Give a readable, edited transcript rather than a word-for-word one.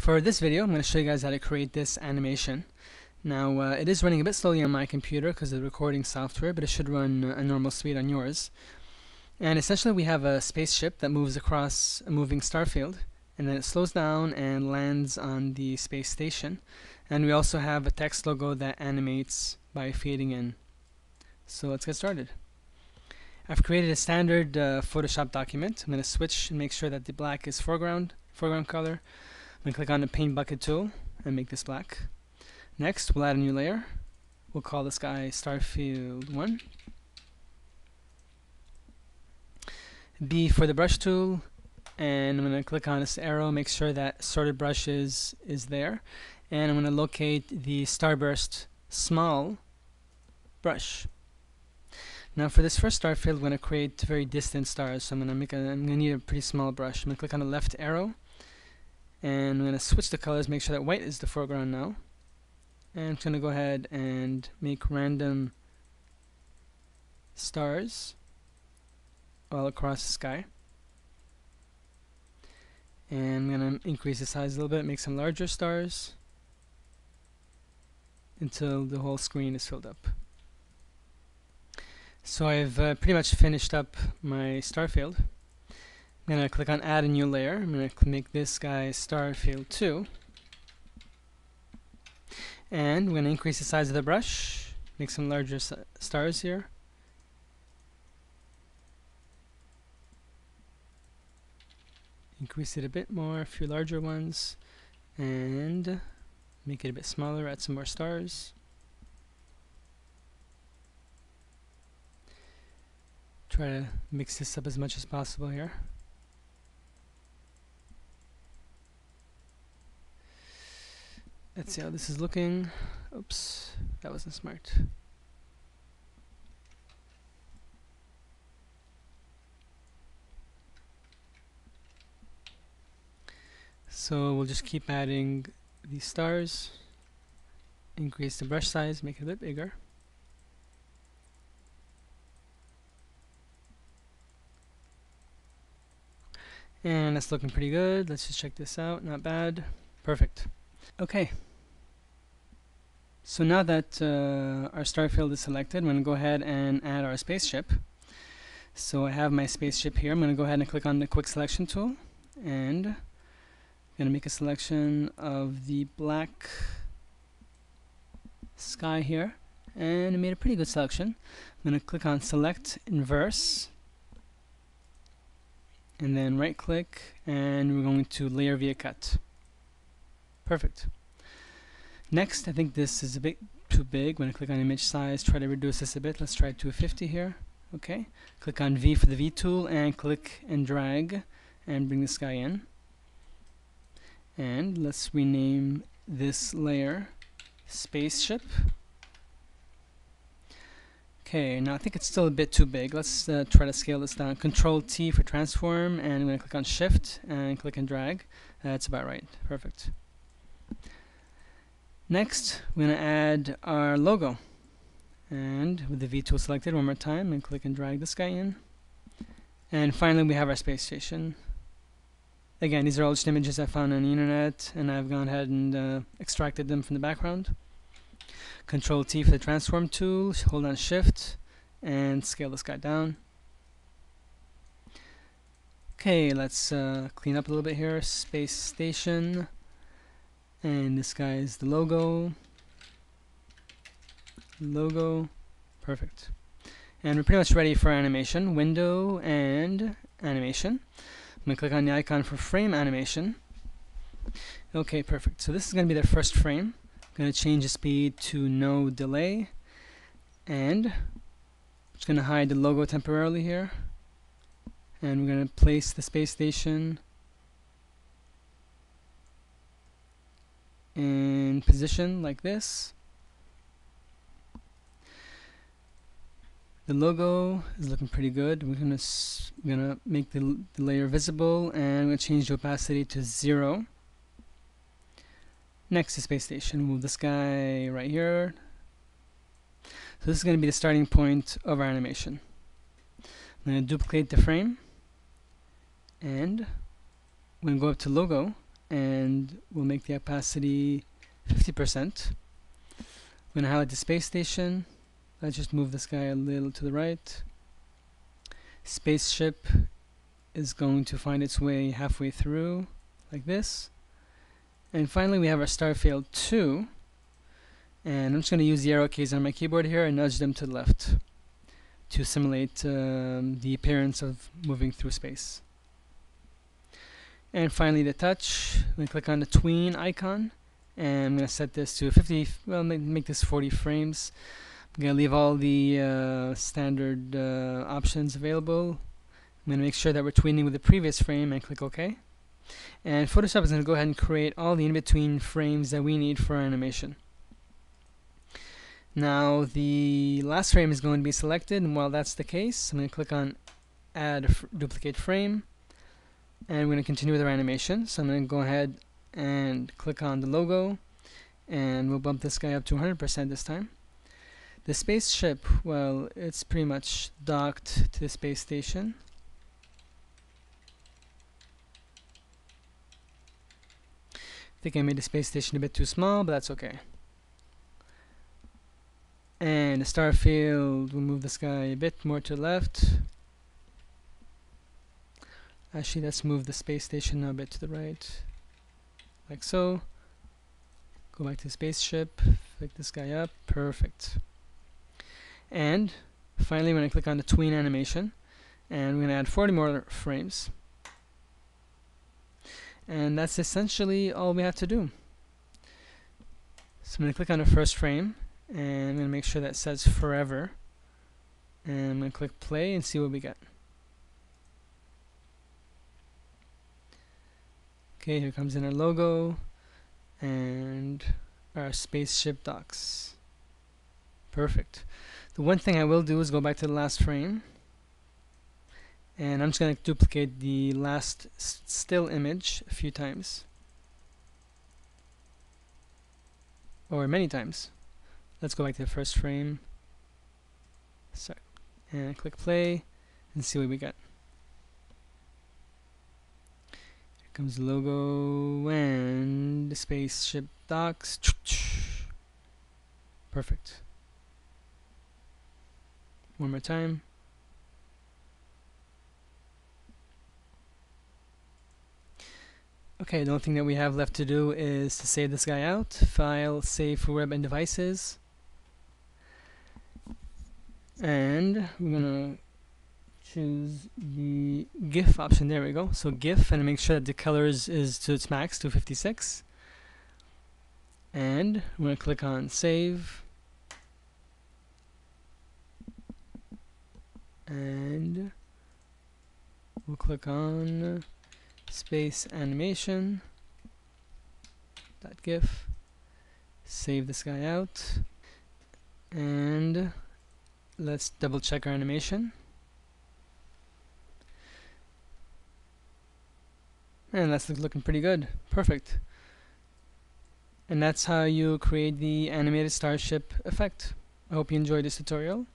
For this video, I'm going to show you guys how to create this animation. Now, it is running a bit slowly on my computer because of the recording software, but it should run a normal speed on yours. And essentially, we have a spaceship that moves across a moving starfield, and then it slows down and lands on the space station. And we also have a text logo that animates by fading in. So let's get started. I've created a standard Photoshop document. I'm going to switch and make sure that the black is foreground color. I'm going to click on the paint bucket tool and make this black. Next, we'll add a new layer. We'll call this guy Starfield 1. B for the brush tool, and I'm going to click on this arrow, make sure that sorted brushes is there, and I'm going to locate the starburst small brush. Now for this first starfield, we're going to create very distant stars, so I'm going to need a pretty small brush. I'm going to click on the left arrow, and I'm going to switch the colors, make sure that white is the foreground now. And I'm just going to go ahead and make random stars all across the sky. And I'm going to increase the size a little bit, make some larger stars until the whole screen is filled up. So I've pretty much finished up my starfield. I'm going to click on add a new layer. I'm going to make this guy Starfield 2. And we're going to increase the size of the brush, make some larger stars here. Increase it a bit more, a few larger ones, and make it a bit smaller, add some more stars. Try to mix this up as much as possible here. Let's see how this is looking. Oops, that wasn't smart. So we'll just keep adding these stars, increase the brush size, make it a bit bigger. And that's looking pretty good. Let's just check this out. Not bad. Perfect. Okay. So now that our starfield is selected, I'm going to go ahead and add our spaceship. So I have my spaceship here. I'm going to go ahead and click on the quick selection tool, and I'm going to make a selection of the black sky here, and I made a pretty good selection. I'm going to click on select inverse, and then right click, and we're going to layer via cut. Perfect. Next, I think this is a bit too big. When I click on image size, try to reduce this a bit. Let's try 250 here. Okay. Click on V for the V tool and click and drag and bring this guy in. And let's rename this layer Spaceship. Okay, now I think it's still a bit too big. Let's try to scale this down. Control T for transform, and I'm going to click on Shift and click and drag. That's about right. Perfect. Next, we're going to add our logo. And with the V tool selected one more time, and click and drag this guy in. And finally, we have our space station. Again, these are all just images I found on the internet, and I've gone ahead and extracted them from the background. Control T for the transform tool, hold on Shift, and scale this guy down. Okay, let's clean up a little bit here. Space station. And this guy is the logo. Perfect. And we're pretty much ready for animation. Window and animation. I'm going to click on the icon for frame animation. Okay, perfect. So this is going to be the first frame. I'm going to change the speed to no delay. And I'm just going to hide the logo temporarily here. And we're going to place the space station in position like this. The logo is looking pretty good. We're gonna make the layer visible, and I'm gonna change the opacity to 0. Next to space station, move this guy right here. So this is gonna be the starting point of our animation. I'm gonna duplicate the frame, and I'm gonna go up to logo and we'll make the opacity 50%. I'm going to highlight the space station. Let's just move this guy a little to the right. Spaceship is going to find its way halfway through, like this. And finally, we have our starfield 2. And I'm just going to use the arrow keys on my keyboard here and nudge them to the left to simulate the appearance of moving through space. And finally, the touch. I'm going to click on the tween icon, and I'm going to set this to 50, well, make this 40 frames. I'm going to leave all the standard options available. I'm going to make sure that we're tweening with the previous frame and click OK. And Photoshop is going to go ahead and create all the in-between frames that we need for our animation. Now the last frame is going to be selected, and while that's the case, I'm going to click on Add Duplicate Frame, and we're going to continue with our animation. So I'm going to go ahead and click on the logo, and we'll bump this guy up to 100% this time. The spaceship, well, it's pretty much docked to the space station. I think I made the space station a bit too small, but that's okay. And the starfield, we'll move this guy a bit more to the left. Actually, let's move the space station now a bit to the right, like so. Go back to the spaceship, pick this guy up, perfect. And finally, we're going to click on the tween animation, and we're going to add 40 more frames. And that's essentially all we have to do. So I'm going to click on the first frame, and I'm going to make sure that says forever, and I'm going to click play and see what we get. Okay, here comes in our logo and our spaceship docks. Perfect. The one thing I will do is go back to the last frame, and I'm just going to duplicate the last still image a few times, or many times. Let's go back to the first frame. Sorry. And click play and see what we got. Here comes the logo and the spaceship docks. Perfect. One more time. Okay, the only thing that we have left to do is to save this guy out. File, save for web and devices. And we're gonna choose the GIF option. There we go. So GIF, and make sure that the colors is to its max, 256. And we're gonna click on save. And we'll click on space animation .gif. Save this guy out, and let's double check our animation. And that's looking pretty good. Perfect. And that's how you create the animated starship effect. I hope you enjoyed this tutorial.